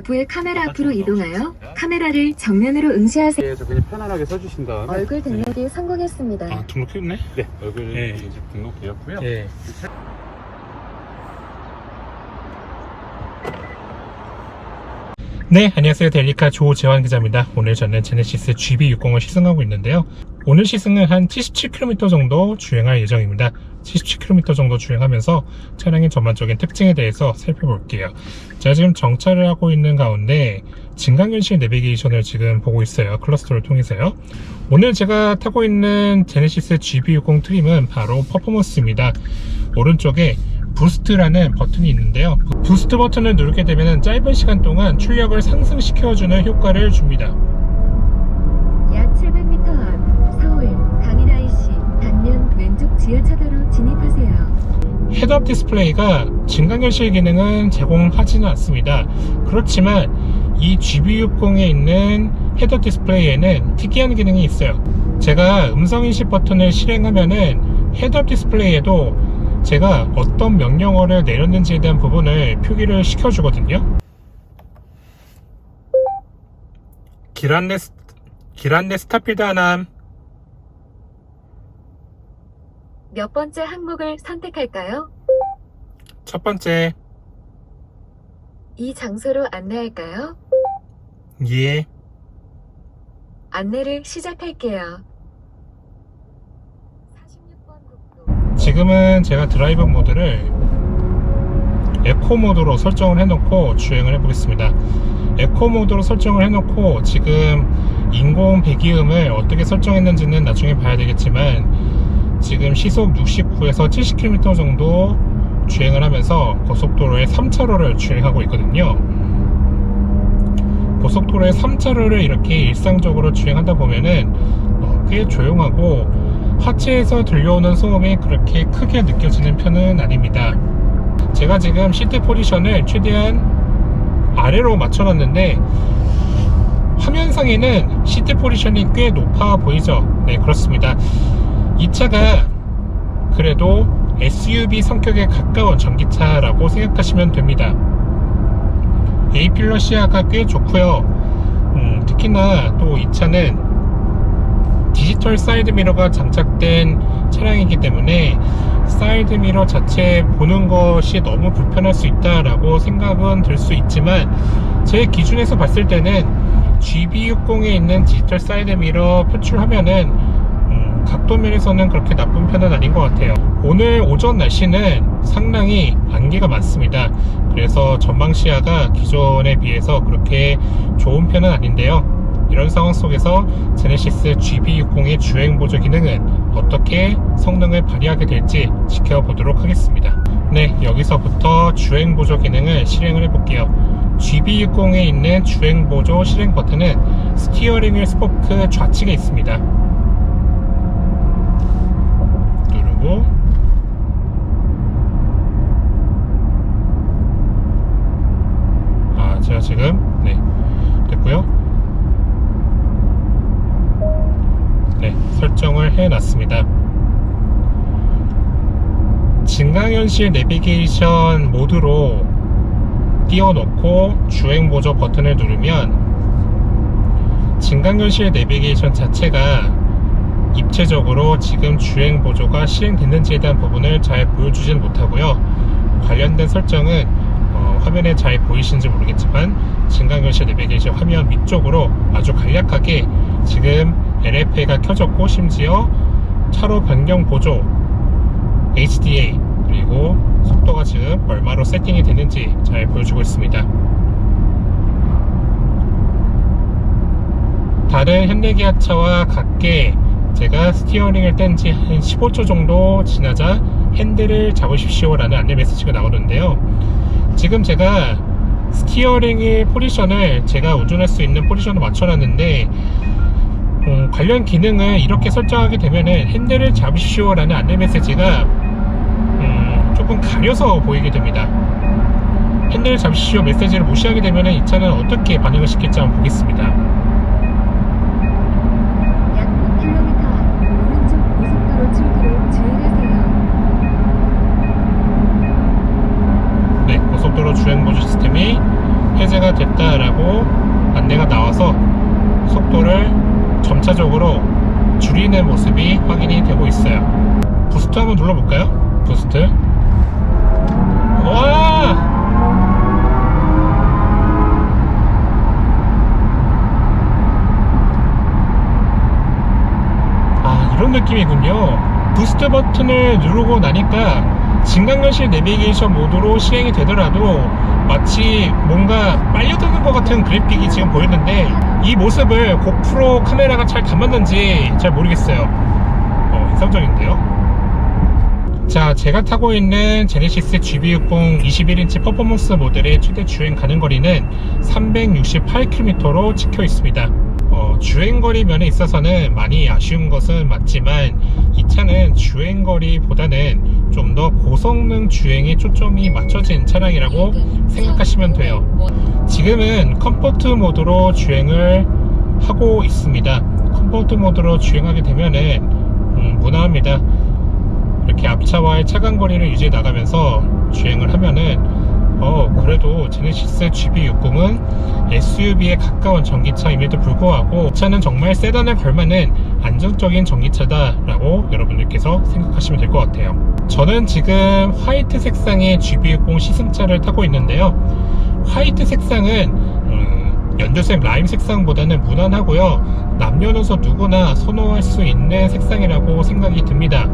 외부의 카메라 앞으로 이동하여 카메라를 정면으로 응시하세요. 그래서 그냥 편안하게 써주신 다음에 얼굴 등록이 성공했습니다. 아, 등록했네? 네, 얼굴 네. 이제 등록되었고요. 예. 네, 안녕하세요. 델리카 조재환 기자입니다. 오늘 저는 제네시스 GB60을 시승하고 있는데요. 오늘 시승은 한 77km 정도 주행할 예정입니다. 77km 정도 주행하면서 차량의 전반적인 특징에 대해서 살펴볼게요. 제가 지금 정차를 하고 있는 가운데 증강현실 내비게이션을 지금 보고 있어요. 클러스터를 통해서요. 오늘 제가 타고 있는 제네시스 GB60 트림은 바로 퍼포먼스입니다. 오른쪽에 부스트라는 버튼이 있는데요. 부스트 버튼을 누르게 되면 짧은 시간 동안 출력을 상승시켜주는 효과를 줍니다. 약 700m 앞 서울 강인 IC 단면 왼쪽 지하차도로 진입하세요. 헤드업 디스플레이가 증강현실 기능은 제공하지는 않습니다. 그렇지만 이 GB60에 있는 헤드업 디스플레이에는 특이한 기능이 있어요. 제가 음성인식 버튼을 실행하면은 헤드업 디스플레이에도 제가 어떤 명령어를 내렸는지에 대한 부분을 표기를 시켜주거든요. 길 안내 스타필드 하남. 몇 번째 항목을 선택할까요? 첫 번째. 이 장소로 안내할까요? 예. 안내를 시작할게요. 지금은 제가 드라이브 모드를 에코 모드로 설정을 해놓고 주행을 해보겠습니다. 에코 모드로 설정을 해놓고 지금 인공 배기음을 어떻게 설정했는지는 나중에 봐야 되겠지만 지금 시속 69에서 70km 정도 주행을 하면서 고속도로의 3차로를 주행하고 있거든요. 고속도로의 3차로를 이렇게 일상적으로 주행하다 보면은 꽤 조용하고 하체에서 들려오는 소음이 그렇게 크게 느껴지는 편은 아닙니다. 제가 지금 시트 포지션을 최대한 아래로 맞춰놨는데 화면상에는 시트 포지션이 꽤 높아 보이죠? 네, 그렇습니다. 이 차가 그래도 SUV 성격에 가까운 전기차라고 생각하시면 됩니다. A 필러 시야가 꽤 좋고요. 특히나 또 이 차는 디지털 사이드 미러가 장착된 차량이기 때문에 사이드 미러 자체 보는 것이 너무 불편할 수 있다라고 생각은 들 수 있지만 제 기준에서 봤을 때는 GB60에 있는 디지털 사이드 미러 표출하면은 각도 면에서는 그렇게 나쁜 편은 아닌 것 같아요. 오늘 오전 날씨는 상당히 안개가 많습니다. 그래서 전방 시야가 기존에 비해서 그렇게 좋은 편은 아닌데요. 이런 상황 속에서 제네시스 GB60의 주행 보조 기능은 어떻게 성능을 발휘하게 될지 지켜보도록 하겠습니다. 네, 여기서부터 주행 보조 기능을 실행을 해볼게요. GB60에 있는 주행 보조 실행 버튼은 스티어링 휠 스포크 좌측에 있습니다. 누르고 제가 지금 됐고요. 네, 설정을 해놨습니다. 증강현실 내비게이션 모드로 띄워놓고 주행보조 버튼을 누르면 증강현실 내비게이션 자체가 입체적으로 지금 주행보조가 실행됐는지에 대한 부분을 잘 보여주지는 못하고요. 관련된 설정은 화면에 잘 보이시는지 모르겠지만 증강현실 내비게이션 화면 위쪽으로 아주 간략하게 지금 LFA가 켜졌고 심지어 차로 변경 보조 HDA 그리고 속도가 지금 얼마로 세팅이 됐는지 잘 보여주고 있습니다. 다른 현대기아차와 같게 제가 스티어링을 뗀 지 한 15초 정도 지나자 핸들을 잡으십시오 라는 안내 메시지가 나오는데요. 지금 제가 스티어링의 포지션을 제가 운전할 수 있는 포지션을 맞춰놨는데 관련 기능을 이렇게 설정하게 되면은 핸들을 잡으십시오 라는 안내 메시지가 조금 가려서 보이게 됩니다. 핸들을 잡으십시오 메시지를 무시하게 되면은 이 차는 어떻게 반응을 시킬지 한번 보겠습니다. 약 5km 앞 오른쪽 고속도로 출구로 주행하세요. 네, 고속도로 주행 보조 시스템이 해제가 준비가 됐다라고 안내가 나와서 속도를 점차적으로 줄이는 모습이 확인이 되고 있어요. 부스트 한번 눌러볼까요? 부스트. 와! 이런 느낌이군요. 부스트 버튼을 누르고 나니까 진강현실 내비게이션 모드로 실행이 되더라도 마치 뭔가 빨려드는 것 같은 그래픽이 지금 보였는데 이 모습을 고프로 카메라가 잘 담았는지 잘 모르겠어요. 인상적인데요. 자, 제가 타고 있는 제네시스 GB60 21인치 퍼포먼스 모델의 최대 주행 가능거리는 368km로 찍혀 있습니다. 주행거리 면에 있어서는 많이 아쉬운 것은 맞지만 이 차는 주행거리보다는 좀 더 고성능 주행에 초점이 맞춰진 차량이라고 생각하시면 돼요. 지금은 컴포트 모드로 주행을 하고 있습니다. 컴포트 모드로 주행하게 되면은 무난합니다. 이렇게 앞차와의 차간 거리를 유지해 나가면서 주행을 하면은 그래도 제네시스 GB60은 SUV에 가까운 전기차임에도 불구하고 이 차는 정말 세단에 걸맞는 안정적인 전기차다라고 여러분들께서 생각하시면 될 것 같아요. 저는 지금 화이트 색상의 GB60 시승차를 타고 있는데요. 화이트 색상은 연두색 라임 색상보다는 무난하고요. 남녀노소 누구나 선호할 수 있는 색상이라고 생각이 듭니다.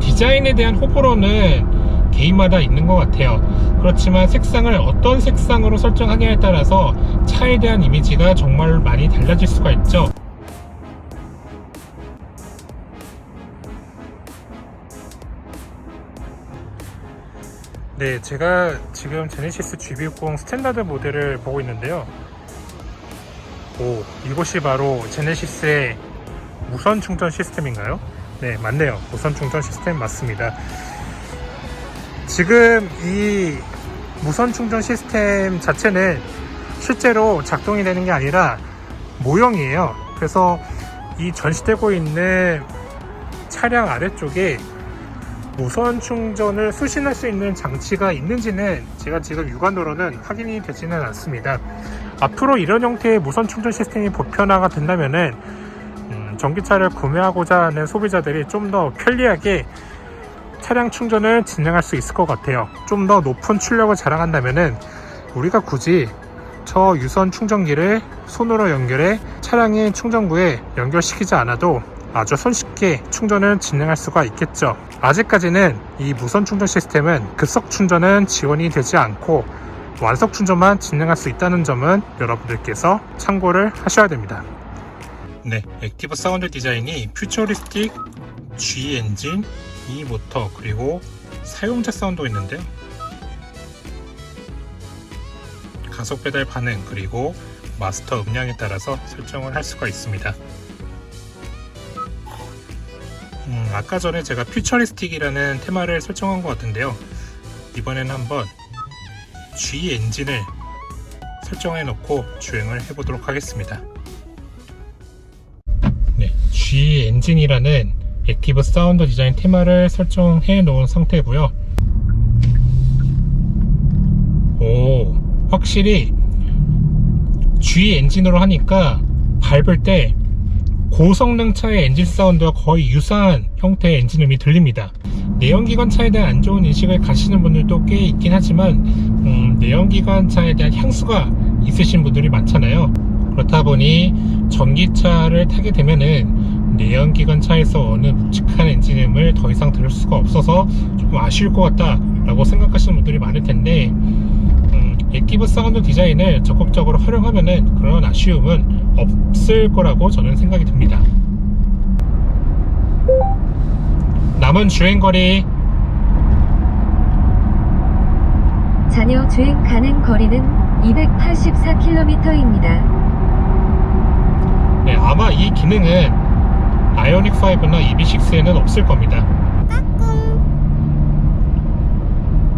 디자인에 대한 호불호는 개인마다 있는 것 같아요. 그렇지만 색상을 어떤 색상으로 설정하냐에 따라서 차에 대한 이미지가 정말 많이 달라질 수가 있죠. 네, 제가 지금 제네시스 GB60 스탠다드 모델을 보고 있는데요. 이것이 바로 제네시스의 무선 충전 시스템인가요? 네, 맞네요. 무선 충전 시스템 맞습니다. 지금 이 무선 충전 시스템 자체는 실제로 작동이 되는 게 아니라 모형이에요. 그래서 이 전시되고 있는 차량 아래쪽에 무선 충전을 수신할 수 있는 장치가 있는지는 제가 지금 육안으로는 확인이 되지는 않습니다. 앞으로 이런 형태의 무선 충전 시스템이 보편화가 된다면은 전기차를 구매하고자 하는 소비자들이 좀 더 편리하게 차량 충전을 진행할 수 있을 것 같아요. 좀 더 높은 출력을 자랑한다면은 우리가 굳이 저 유선 충전기를 손으로 연결해 차량의 충전구에 연결시키지 않아도 아주 손쉽게 충전을 진행할 수가 있겠죠. 아직까지는 이 무선 충전 시스템은 급속 충전은 지원이 되지 않고 완속 충전만 진행할 수 있다는 점은 여러분들께서 참고를 하셔야 됩니다. 네, 액티브 사운드 디자인이 퓨처리스틱 G 엔진, E 모터, 그리고 사용자 사운드가 있는데요. 가속 페달 반응, 그리고 마스터 음량에 따라서 설정을 할 수가 있습니다. 아까 전에 제가 퓨처리스틱이라는 테마를 설정한 것 같은데요. 이번에는 한번 G 엔진을 설정해 놓고 주행을 해보도록 하겠습니다. 네, G 엔진이라는 액티브 사운드 디자인 테마를 설정해 놓은 상태고요. 확실히 G 엔진으로 하니까 밟을 때 고성능 차의 엔진 사운드와 거의 유사한 형태의 엔진음이 들립니다. 내연기관 차에 대한 안 좋은 인식을 가시는 분들도 꽤 있긴 하지만 내연기관 차에 대한 향수가 있으신 분들이 많잖아요. 그렇다 보니 전기차를 타게 되면은 내연기관 차에서 어느 묵직한 엔진음을 더 이상 들을 수가 없어서 조금 아쉬울 것 같다 라고 생각하시는 분들이 많을 텐데 액티브 사운드 디자인을 적극적으로 활용하면은 그런 아쉬움은 없을 거라고 저는 생각이 듭니다. 남은 주행거리 잔여 주행 가능 거리는 284km입니다. 네, 아마 이 기능은 아이오닉5나 EV6에는 없을 겁니다.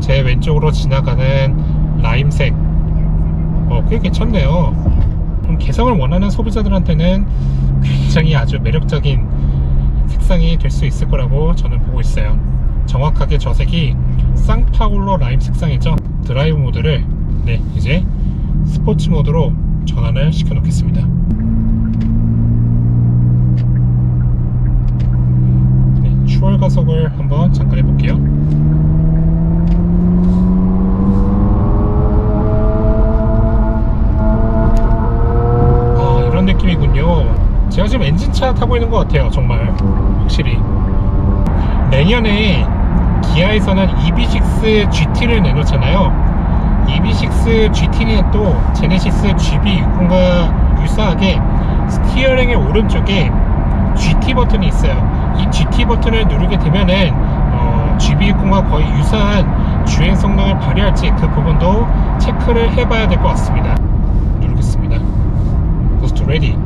제 왼쪽으로 지나가는 라임색 꽤 괜찮네요. 개성을 원하는 소비자들한테는 굉장히 아주 매력적인 색상이 될 수 있을 거라고 저는 보고 있어요. 정확하게 저 색이 쌍파울로 라임 색상이죠. 드라이브 모드를 이제 스포츠 모드로 전환을 시켜 놓겠습니다. 네, 추월 가속을 한번 잠깐 해볼게요. 아, 이런 느낌이군요. 제가 지금 엔진차 타고 있는 것 같아요. 정말 확실히. 내년에 기아에서는 EV6 GT를 내놓잖아요. EV6 GT는 또 제네시스 GB60과 유사하게 스티어링의 오른쪽에 GT 버튼이 있어요. 이 GT 버튼을 누르게 되면은 GB60과 거의 유사한 주행 성능을 발휘할지 그 부분도 체크를 해봐야 될 것 같습니다. 누르겠습니다. 고스트 레디.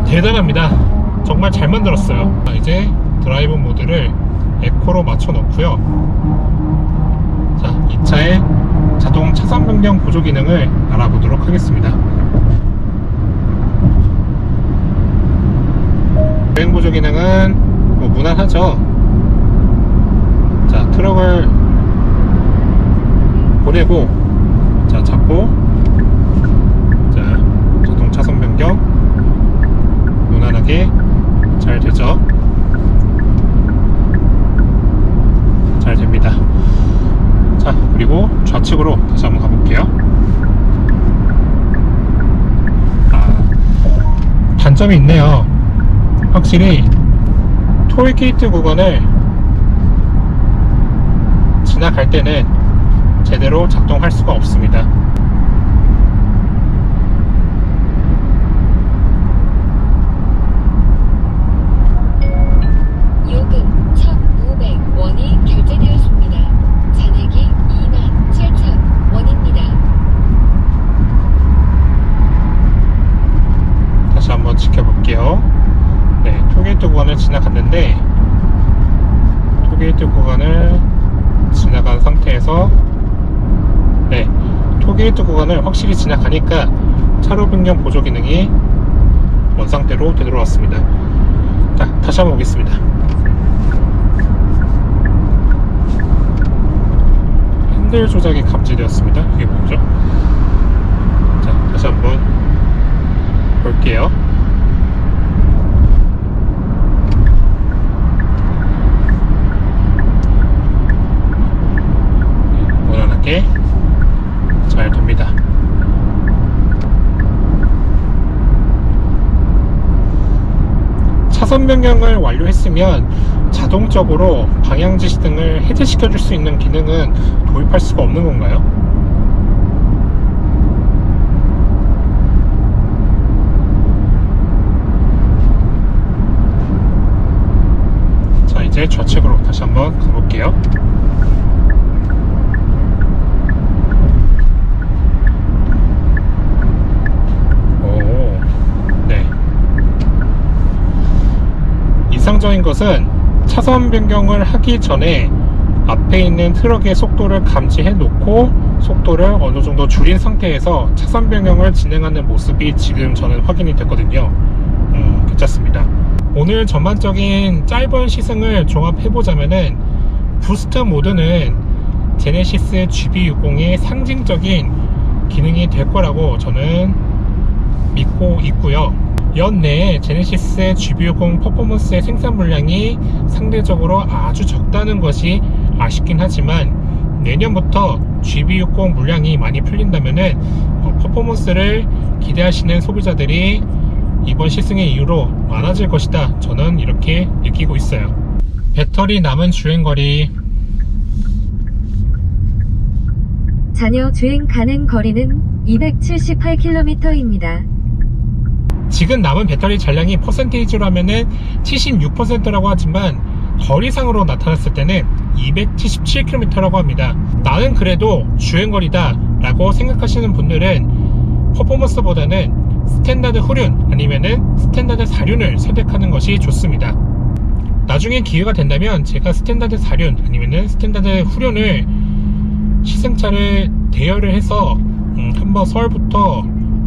대단합니다. 정말 잘 만들었어요. 이제 드라이브 모드를 에코로 맞춰 놓고요. 자, 이 차의 자동 차선 변경 보조 기능을 알아보도록 하겠습니다. 주행 보조 기능은 뭐 무난하죠. 자, 트럭을 보내고, 자, 잡고, 자, 자동 차선 변경 무난하게 잘 되죠. 잘 됩니다. 자, 그리고 좌측으로 다시 한번 가볼게요. 단점이 있네요. 확실히 톨게이트 구간을 지나갈 때는 제대로 작동할 수가 없습니다. 요금 1,500원이 결제되었습니다. 잔액이 27,000원입니다. 다시 한번 지켜볼게요. 네, 톨게이트 구간을 지나갔는데 톨게이트 구간을 지나간 상태에서 네, 톨게이트 구간을 확실히 지나가니까 차로 변경 보조 기능이 원상태로 되돌아왔습니다. 자, 다시 한번 보겠습니다. 핸들 조작이 감지되었습니다. 이게 뭐죠? 자, 다시 한번 볼게요. 네, 무난하게 잘 됩니다. 차선 변경을 완료했으면 자동적으로 방향 지시 등을 해제시켜 줄 수 있는 기능은 도입할 수가 없는 건가요? 자, 이제 좌측으로 다시 한번 가볼게요. 이상적인 것은 차선 변경을 하기 전에 앞에 있는 트럭의 속도를 감지해 놓고 속도를 어느 정도 줄인 상태에서 차선 변경을 진행하는 모습이 지금 저는 확인이 됐거든요. 괜찮습니다. 오늘 전반적인 짧은 시승을 종합해보자면은 부스트 모드는 제네시스 GB60의 상징적인 기능이 될 거라고 저는 믿고 있고요. 연내에 제네시스 GB60 퍼포먼스의 생산 물량이 상대적으로 아주 적다는 것이 아쉽긴 하지만 내년부터 GB60 물량이 많이 풀린다면은 퍼포먼스를 기대하시는 소비자들이 이번 시승의 이후로 많아질 것이다. 저는 이렇게 느끼고 있어요. 배터리 남은 주행거리 잔여 주행 가능 거리는 278km입니다. 지금 남은 배터리 잔량이 퍼센테이지로 하면은 76%라고 하지만 거리상으로 나타났을 때는 277km라고 합니다. 나는 그래도 주행거리다 라고 생각하시는 분들은 퍼포먼스보다는 스탠다드 후륜 아니면은 스탠다드 4륜을 선택하는 것이 좋습니다. 나중에 기회가 된다면 제가 스탠다드 4륜 아니면은 스탠다드 후륜을 시승차를 대여를 해서 한번 서울부터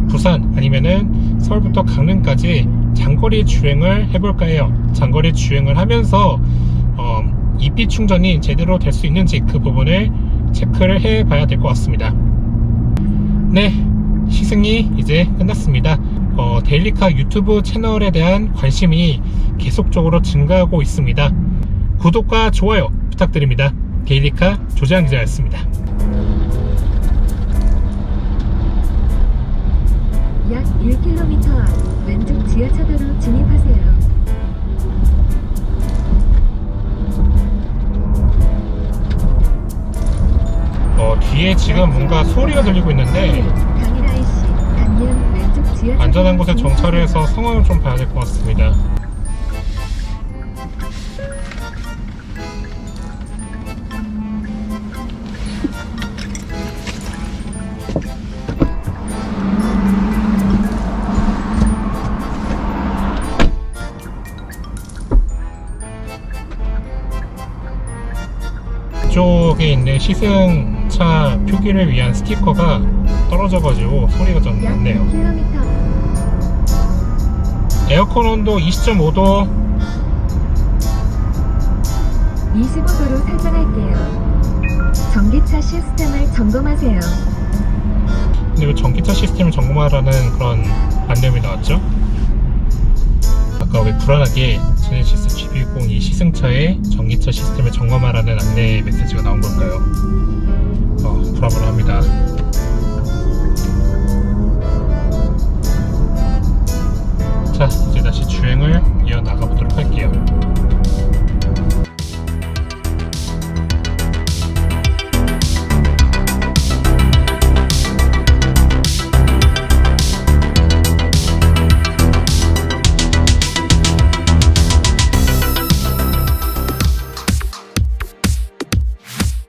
부산 아니면은 서울부터 강릉까지 장거리 주행을 해볼까 해요. 장거리 주행을 하면서 EP 충전이 제대로 될 수 있는지 그 부분을 체크를 해 봐야 될 것 같습니다. 네, 시승이 이제 끝났습니다. 데일리카 유튜브 채널에 대한 관심이 계속적으로 증가하고 있습니다. 구독과 좋아요 부탁드립니다. 데일리카 조재환 기자였습니다. 약 1km 앞 왼쪽 지하차도로 진입하세요. 뒤에 지금 뭔가 소리가 들리고 있는데 강일아이 씨, 단면 왼쪽 지하차도 안전한 곳에 정차를 해서 상황을 좀 봐야 될 것 같습니다. 이쪽에 있는 시승차 표기를 위한 스티커가 떨어져가지고 소리가 좀 약 났네요. 1km 에어컨 온도 20.5도. 25도로 설정할게요. 전기차 시스템을 점검하세요. 근데 왜 전기차 시스템을 점검하라는 그런 안내음이 나왔죠? 아까 왜 불안하게 제네시스 G210 이 시승차의 전기차 시스템을 점검하라는 안내 메시지가 나온 걸까요?